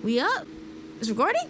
We up? It's recording?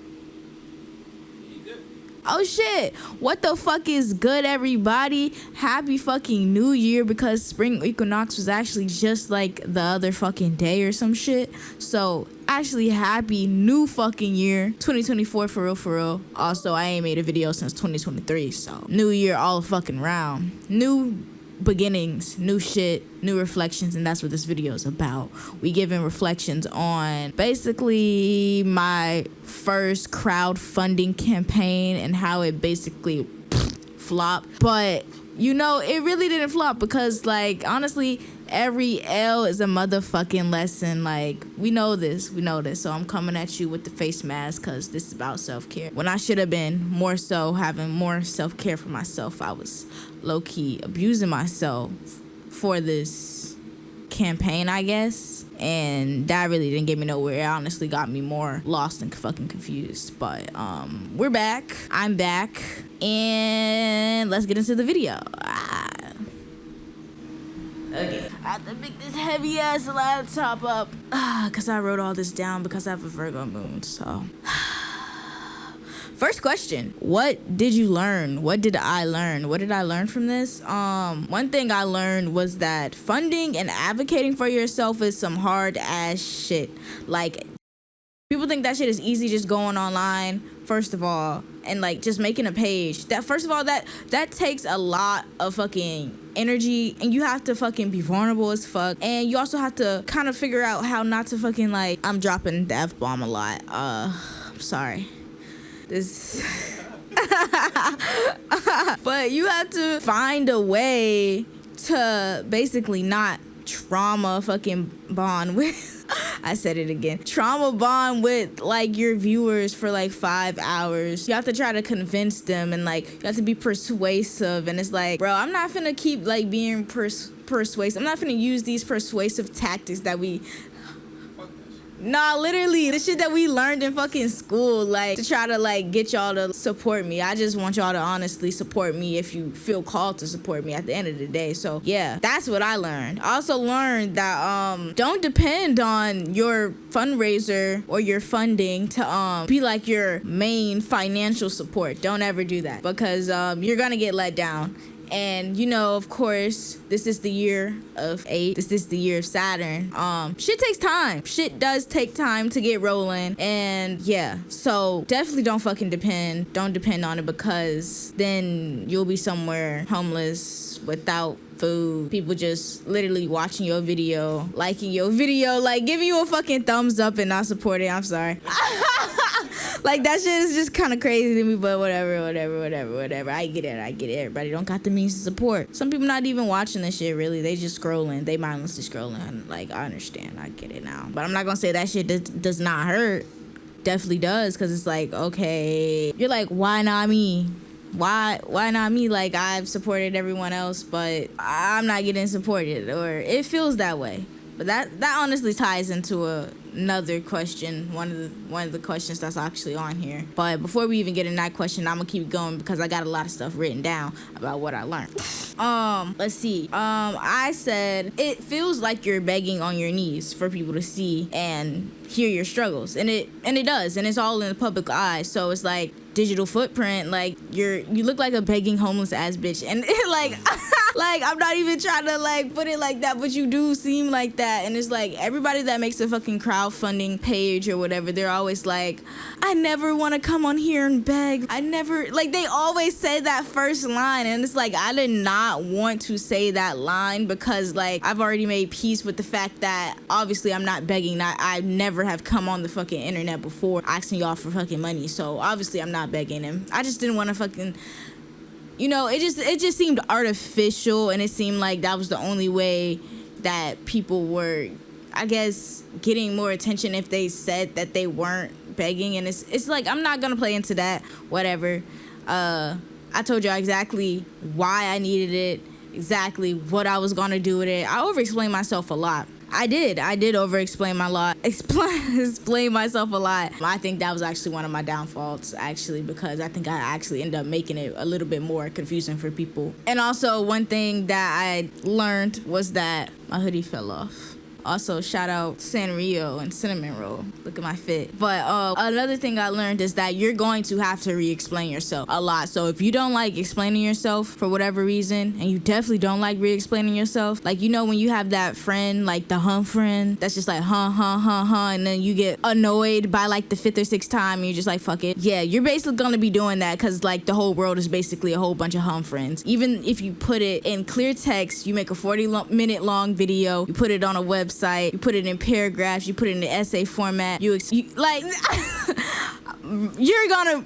Oh shit, what the fuck is good, everybody? Happy fucking new year, because spring equinox was actually just like the other fucking day or some shit. So actually happy new fucking year 2024, for real. Also, I ain't made a video since 2023, so new year all fucking round. New beginnings, new shit, new reflections, and that's what this video is about. We giving reflections on basically my first crowdfunding campaign and how it basically flopped. But you know, it really didn't flop because, like, honestly, every L is a motherfucking lesson. Like, we know this. So I'm coming at you with the face mask because this is about self-care. When I should have been more so having more self-care for myself, I was low-key abusing myself for this campaign, I guess. And that really didn't get me nowhere. It honestly got me more lost and fucking confused. But we're back. I'm back. And let's get into the video. Okay. I have to pick this heavy ass laptop up. Cause I wrote all this down because I have a Virgo moon, so. First question, what did you learn? What did I learn? What did I learn from this? One thing I learned was that funding and advocating for yourself is some hard ass shit. Like, people think that shit is easy, just going online, first of all, and like just making a page. That, first of all, that takes a lot of fucking energy, and you have to fucking be vulnerable as fuck, and you also have to kind of figure out how not to fucking, like, I'm dropping the F-bomb a lot. I'm sorry. This but you have to find a way to basically not trauma fucking bond with I said it again. Trauma bond with, like, your viewers for like 5 hours. You have to try to convince them, and like you have to be persuasive, and it's like, bro, I'm not finna keep like being persuasive. I'm not finna use these persuasive tactics that we Nah, literally, the shit that we learned in fucking school, like, to try to, like, get y'all to support me. I just want y'all to honestly support me if you feel called to support me at the end of the day. So, yeah, that's what I learned. I also learned that, don't depend on your fundraiser or your funding to, be, like, your main financial support. Don't ever do that, because, you're gonna get let down. And, you know, of course, this is the year of 8. This is the year of Saturn. Shit takes time. Shit does take time to get rolling. And yeah, so definitely don't fucking depend. Don't depend on it, because then you'll be somewhere homeless without food. People just literally watching your video, liking your video, like giving you a fucking thumbs up and not supporting. I'm sorry. Like, that shit is just kind of crazy to me, but whatever. I get it. Everybody don't got the means to support. Some people not even watching this shit, really. They just scrolling. They mindlessly scrolling. Like, I understand. I get it now. But I'm not gonna say that shit does not hurt. Definitely does, because it's like, okay. You're like, why not me? Why not me? Like, I've supported everyone else, but I'm not getting supported, or it feels that way. But that honestly ties into another question, one of the questions that's actually on here. But before we even get in that question, I'm gonna keep going because I got a lot of stuff written down about what I learned. Let's see. I said it feels like you're begging on your knees for people to see and hear your struggles, and it does, and it's all in the public eye. So it's like digital footprint, like you look like a begging homeless ass bitch, and it, like like, I'm not even trying to like put it like that, but you do seem like that. And it's like, everybody that makes a fucking crowdfunding page or whatever, they're always like, I never want to come on here and beg. I never, like, they always say that first line, and it's like, I did not want to say that line, because like I've already made peace with the fact that obviously I'm not begging. I never have come on the fucking internet before asking y'all for fucking money, so obviously I'm not begging him. I just didn't want to fucking, you know, it just seemed artificial, and it seemed like that was the only way that people were, I guess, getting more attention if they said that they weren't begging. And it's like, I'm not gonna play into that, whatever. I told y'all exactly why I needed it, exactly what I was gonna do with it. I over-explained myself a lot. I did over-explain explain myself a lot. I think that was actually one of my downfalls, actually, because I think I actually ended up making it a little bit more confusing for people. And also, one thing that I learned was that my hoodie fell off. Also, shout out Sanrio and Cinnamon Roll. Look at my fit. But another thing I learned is that you're going to have to re-explain yourself a lot. So if you don't like explaining yourself for whatever reason, and you definitely don't like re-explaining yourself, like, you know, when you have that friend, like the friend, that's just like, and then you get annoyed by like the 5th or 6th time, and you're just like, fuck it. Yeah, you're basically gonna be doing that because like the whole world is basically a whole bunch of friends. Even if you put it in clear text, you make a 40-minute long video, you put it on a website, you put it in paragraphs, you put it in the essay format, you like you're gonna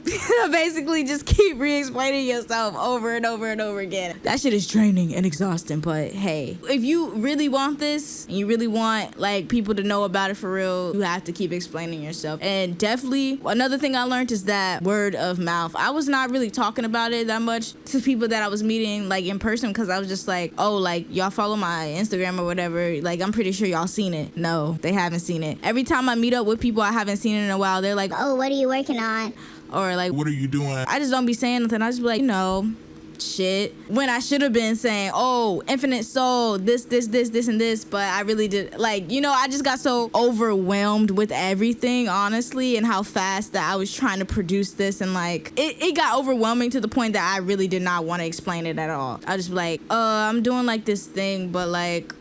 basically just keep re-explaining yourself over and over and over again. That shit is draining and exhausting, but hey, if you really want this and you really want like people to know about it for real, you have to keep explaining yourself. And definitely another thing I learned is that word of mouth. I was not really talking about it that much to people that I was meeting like in person because I was just like, oh, like y'all follow my Instagram or whatever, like I'm pretty sure y'all seen it. No, they haven't seen it. Every time I meet up with people I haven't seen in a while, they're like, oh, what are you working on? Or like, what are you doing? I just don't be saying nothing. I just be like, you know, shit. When I should have been saying, oh, Infinite Soul, this, and this, but I really did, like, you know, I just got so overwhelmed with everything, honestly, and how fast that I was trying to produce this, and like, it got overwhelming to the point that I really did not want to explain it at all. I just be like, I'm doing like this thing, but like,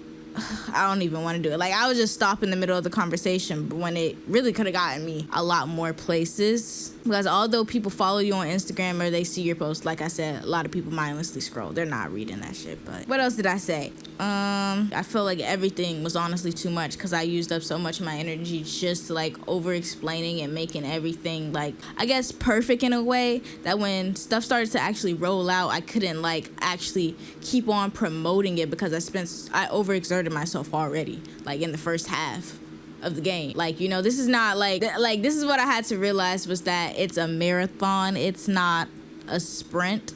I don't even want to do it. Like, I would just stop in the middle of the conversation, but when it really could have gotten me a lot more places. Because although people follow you on Instagram or they see your posts, like I said, a lot of people mindlessly scroll. They're not reading that shit. But what else did I say? I feel like everything was honestly too much because I used up so much of my energy just to like over explaining and making everything like, I guess, perfect in a way that when stuff started to actually roll out, I couldn't like actually keep on promoting it because I overexerted myself already, like in the first half of the game. Like, you know, this is not like this is what I had to realize, was that it's a marathon, it's not a sprint.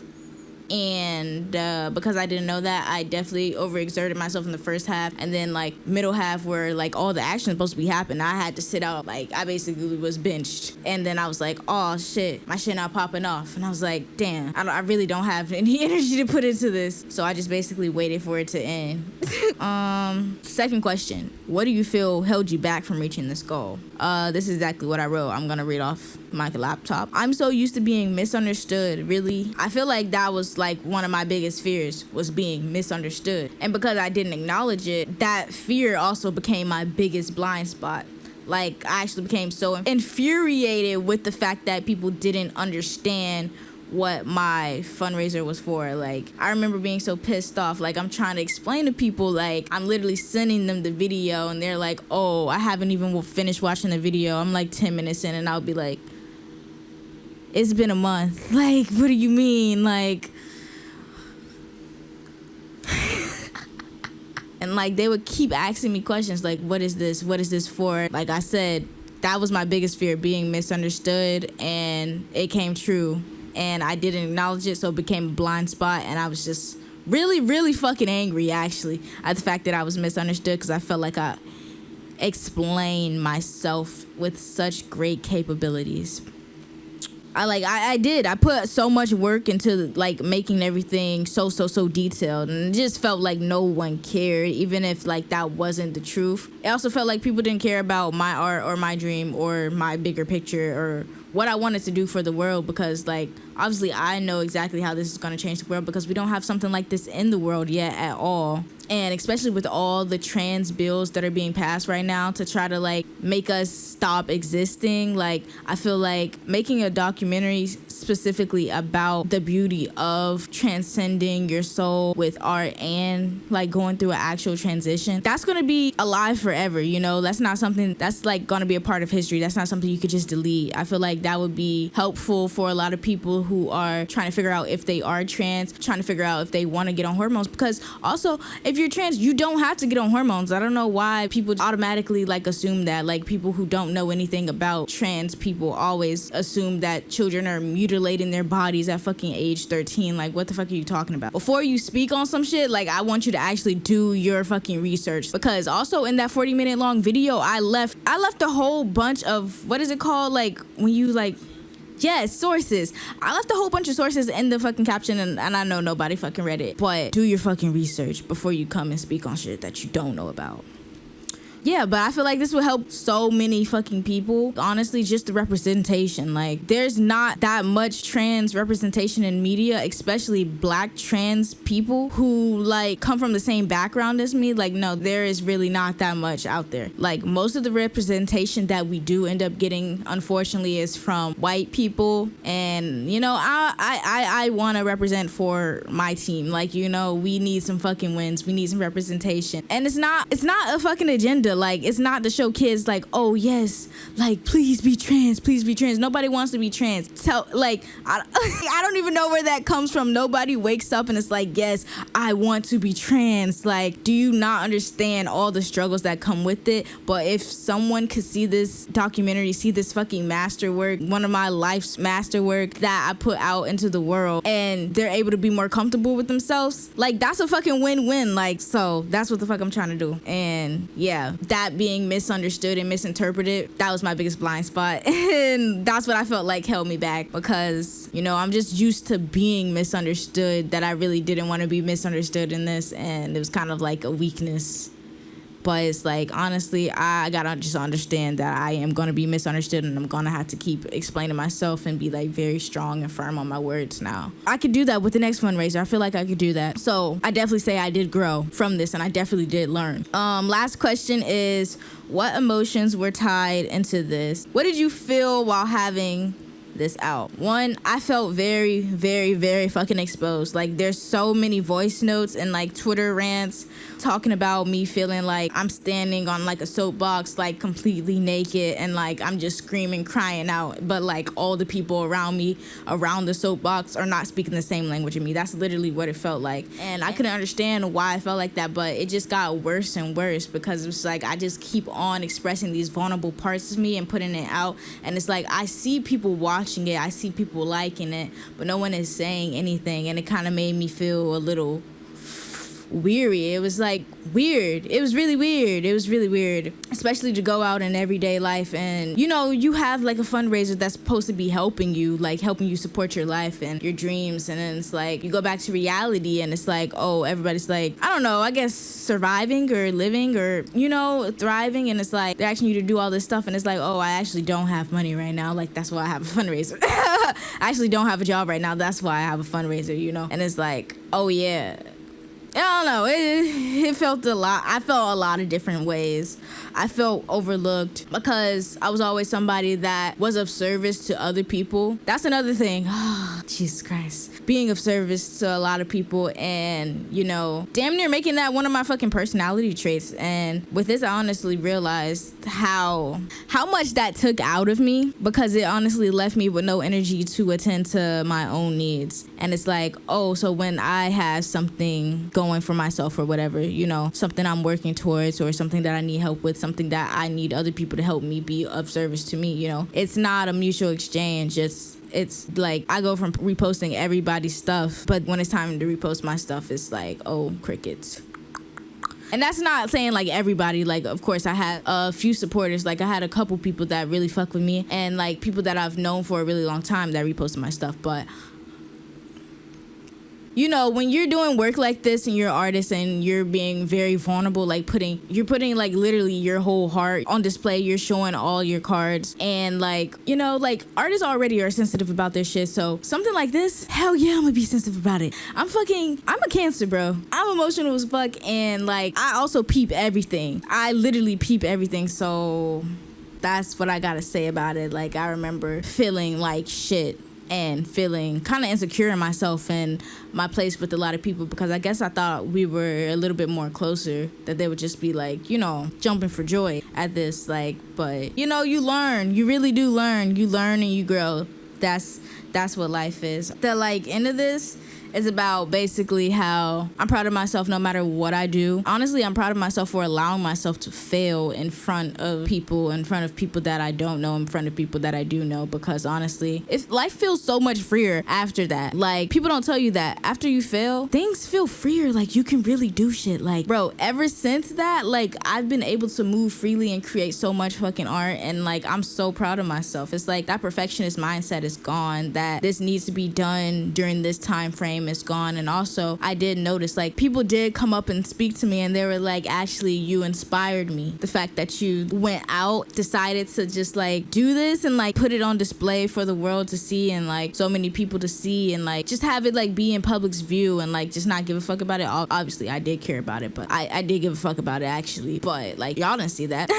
And because I didn't know that, I definitely overexerted myself in the first half, and then like middle half where like all the action is supposed to be happening, I had to sit out. Like, I basically was benched, and then I was like, oh shit, my shit not popping off, and I was like, damn, I really don't have any energy to put into this. So I just basically waited for it to end. Second question, what do you feel held you back from reaching this goal? This is exactly what I wrote. I'm gonna read off my laptop. I'm so used to being misunderstood. Really, I feel like that was like one of my biggest fears, was being misunderstood, and because I didn't acknowledge it, that fear also became my biggest blind spot. Like, I actually became so infuriated with the fact that people didn't understand what my fundraiser was for. Like, I remember being so pissed off. Like, I'm trying to explain to people, like, I'm literally sending them the video, and they're like, oh, I haven't even finished watching the video. I'm like 10 minutes in, and I'll be like, it's been a month. Like, what do you mean? Like, and like, they would keep asking me questions like, what is this? What is this for? Like I said, that was my biggest fear, being misunderstood, and it came true. And I didn't acknowledge it, so it became a blind spot, and I was just really, really fucking angry, actually, at the fact that I was misunderstood, because I felt like I explained myself with such great capabilities. I did. I put so much work into like making everything so detailed, and it just felt like no one cared, even if like that wasn't the truth. It also felt like people didn't care about my art or my dream or my bigger picture or what I wanted to do for the world, because like, obviously I know exactly how this is going to change the world, because we don't have something like this in the world yet at all. And especially with all the trans bills that are being passed right now to try to like make us stop existing, like, I feel like making a documentary specifically about the beauty of transcending your soul with art and like going through an actual transition, that's going to be alive forever, you know? That's not something that's like going to be a part of history. That's not something you could just delete. I feel like that would be helpful for a lot of people who are trying to figure out if they are trans, trying to figure out if they want to get on hormones, because also, if you're trans, you don't have to get on hormones. I don't know why people automatically like assume that. Like, people who don't know anything about trans people always assume that children are mutilating their bodies at fucking age 13. Like, what the fuck are you talking about? Before you speak on some shit, like, I want you to actually do your fucking research, because also in that 40-minute long video, I left a whole bunch of, what is it called? Like, when you like, yes, sources. I left a whole bunch of sources in the fucking caption, and I know nobody fucking read it. But do your fucking research before you come and speak on shit that you don't know about. Yeah, but I feel like this would help so many fucking people. Honestly, just the representation. Like, there's not that much trans representation in media, especially black trans people who like come from the same background as me. Like, no, there is really not that much out there. Like, most of the representation that we do end up getting, unfortunately, is from white people. And you know, I want to represent for my team. Like, you know, we need some fucking wins. We need some representation. And it's not a fucking agenda. Like, it's not to show kids like, oh yes, like, please be trans, please be trans. Nobody wants to be trans. I don't even know where that comes from. Nobody wakes up and it's like, yes, I want to be trans. Like, do you not understand all the struggles that come with it? But if someone could see this documentary, see this fucking masterwork, one of my life's masterwork that I put out into the world, and they're able to be more comfortable with themselves, like, that's a fucking win-win. Like, so that's what the fuck I'm trying to do. And yeah, that being misunderstood and misinterpreted, that was my biggest blind spot. And that's what I felt like held me back, because, you know, I'm just used to being misunderstood, that I really didn't want to be misunderstood in this, and it was kind of like a weakness. But it's like, honestly, I gotta just understand that I am gonna be misunderstood, and I'm gonna have to keep explaining myself and be like very strong and firm on my words now. I could do that with the next fundraiser. I feel like I could do that. So I definitely say I did grow from this, and I definitely did learn. Last question is, what emotions were tied into this? What did you feel while having this out? One, I felt very, very, very fucking exposed. Like, there's so many voice notes and like Twitter rants talking about me feeling like I'm standing on like a soapbox, like completely naked, and like I'm just screaming, crying out, but like all the people around me, around the soapbox, are not speaking the same language as me. That's literally what it felt like. And I couldn't understand why I felt like that, but it just got worse and worse, because it was like I just keep on expressing these vulnerable parts of me and putting it out. And it's like, I see people watching it, I see people liking it, but no one is saying anything. And it kind of made me feel a little weary. It was like weird. It was really weird. It was really weird, especially to go out in everyday life, and you know, you have like a fundraiser that's supposed to be helping you support your life and your dreams, and then it's like you go back to reality, and it's like, oh, everybody's like, I don't know, I guess surviving or living or, you know, thriving, and it's like they're asking you to do all this stuff, and it's like, oh, I actually don't have money right now, like that's why I have a fundraiser. I actually don't have a job right now, that's why I have a fundraiser, you know. And it's like, oh yeah, I don't know. It felt a lot. I felt a lot of different ways. I felt overlooked because I was always somebody that was of service to other people. That's another thing. Oh, Jesus Christ. Being of service to a lot of people, and, you know, damn near making that one of my fucking personality traits. And with this, I honestly realized how much that took out of me, because it honestly left me with no energy to attend to my own needs. And it's like, oh, so when I have something going for myself or whatever, you know, something I'm working towards, or something that I need help with, something that I need other people to help me be of service to me, you know, it's not a mutual exchange. It's like I go from reposting everybody's stuff, but when it's time to repost my stuff, it's like, oh, crickets. And that's not saying like everybody. Like, of course, I had a few supporters. Like, I had a couple people that really fuck with me, and like people that I've known for a really long time that reposted my stuff. But you know, when you're doing work like this and you're an artist and you're being very vulnerable, like you're putting like literally your whole heart on display, you're showing all your cards, and like, you know, like artists already are sensitive about their shit, so something like this, hell yeah, I'm gonna be sensitive about it. I'm a Cancer, bro. I'm emotional as fuck, and like I also peep everything. I literally peep everything, so that's what I gotta say about it. Like, I remember feeling like shit and feeling kind of insecure in myself and my place with a lot of people, because I guess I thought we were a little bit more closer, that they would just be like, you know, jumping for joy at this, like, but you know, you learn, you really do learn, you learn and you grow. That's what life is. The like end of this is about basically how I'm proud of myself no matter what I do. Honestly, I'm proud of myself for allowing myself to fail in front of people that I don't know, in front of people that I do know, because honestly, life feels so much freer after that. Like, people don't tell you that after you fail, things feel freer. Like, you can really do shit. Like, bro, ever since that, like, I've been able to move freely and create so much fucking art, and like, I'm so proud of myself. It's like that perfectionist mindset is gone, that this needs to be done during this time frame fame is gone. And also I did notice, like, people did come up and speak to me and they were like, actually, you inspired me. The fact that you went out, decided to just like do this and like put it on display for the world to see, and like so many people to see, and like just have it like be in public's view, and like just not give a fuck about it. Obviously I did care about it, but I did give a fuck about it actually, but like y'all didn't see that.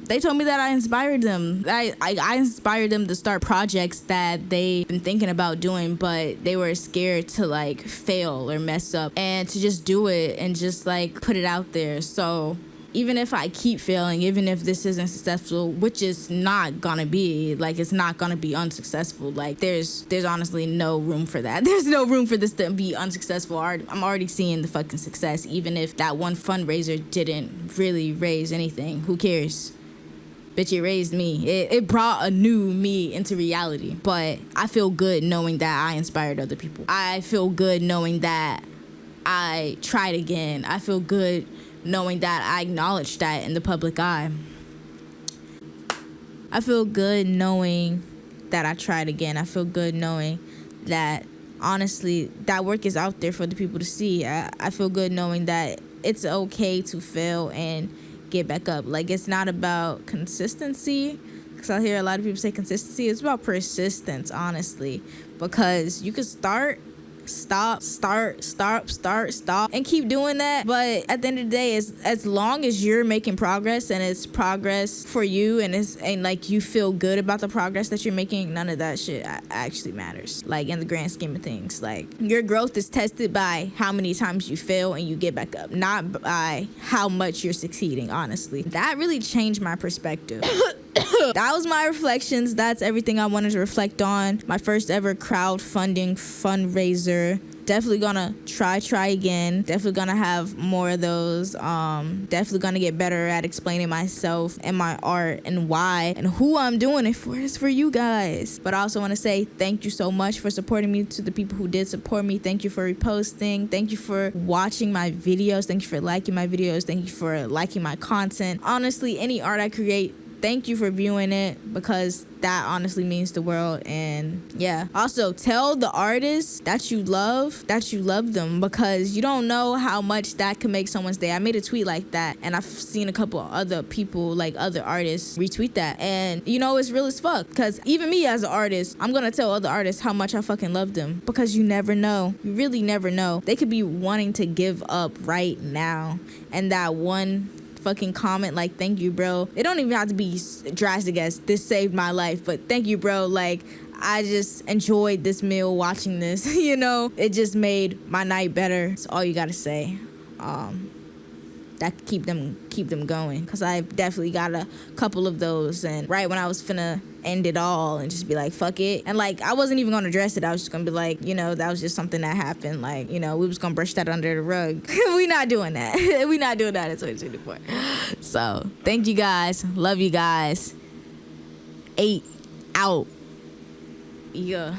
They told me that I inspired them. I inspired them to start projects that they've been thinking about doing, but they were scared to like fail or mess up, and to just do it and just like put it out there. So even if I keep failing, even if this isn't successful, which is not gonna be, like, it's not gonna be unsuccessful. Like, there's honestly no room for that. There's no room for this to be unsuccessful. I'm already seeing the fucking success, even if that one fundraiser didn't really raise anything. Who cares? Bitch, it raised me. It brought a new me into reality. But I feel good knowing that I inspired other people. I feel good knowing that I tried again. I feel good knowing that I acknowledged that in the public eye. I feel good knowing that I tried again. I feel good knowing that, honestly, that work is out there for the people to see. I feel good knowing that it's okay to fail and get back up. Like, it's not about consistency, because I hear a lot of people say consistency. It's about persistence, honestly, because you could stop, and keep doing that. But at the end of the day, as long as you're making progress and it's progress for you, and like you feel good about the progress that you're making, none of that shit actually matters. Like, in the grand scheme of things, like, your growth is tested by how many times you fail and you get back up, not by how much you're succeeding. Honestly, that really changed my perspective. That was my reflections. That's everything I wanted to reflect on. My first ever crowdfunding fundraiser. Definitely gonna try again. Definitely gonna have more of those. Definitely gonna get better at explaining myself and my art and why and who I'm doing it for. It's for you guys. But I also want to say thank you so much for supporting me. To the people who did support me, thank you for reposting. Thank you for watching my videos. Thank you for liking my videos. Thank you for liking my content. Honestly, any art I create, thank you for viewing it, because that honestly means the world. And yeah, also tell the artists that you love them, because you don't know how much that can make someone's day. I made a tweet like that, and I've seen a couple other people, like other artists, retweet that, and you know, it's real as fuck, because even me as an artist, I'm gonna tell other artists how much I fucking love them, because you never know. You really never know. They could be wanting to give up right now, and that one fucking comment like, thank you, bro. It don't even have to be drastic as this saved my life, but thank you, bro. Like, I just enjoyed this meal watching this. You know, it just made my night better. That's all you gotta say. That keep them going, because I've definitely got a couple of those, and right when I was finna end it all and just be like, fuck it, and like, I wasn't even gonna address it. I was just gonna be like, you know, that was just something that happened, like, you know, we was gonna brush that under the rug. We not doing that. We not doing that in 2024. So thank you guys, love you guys. 8 out. Yeah.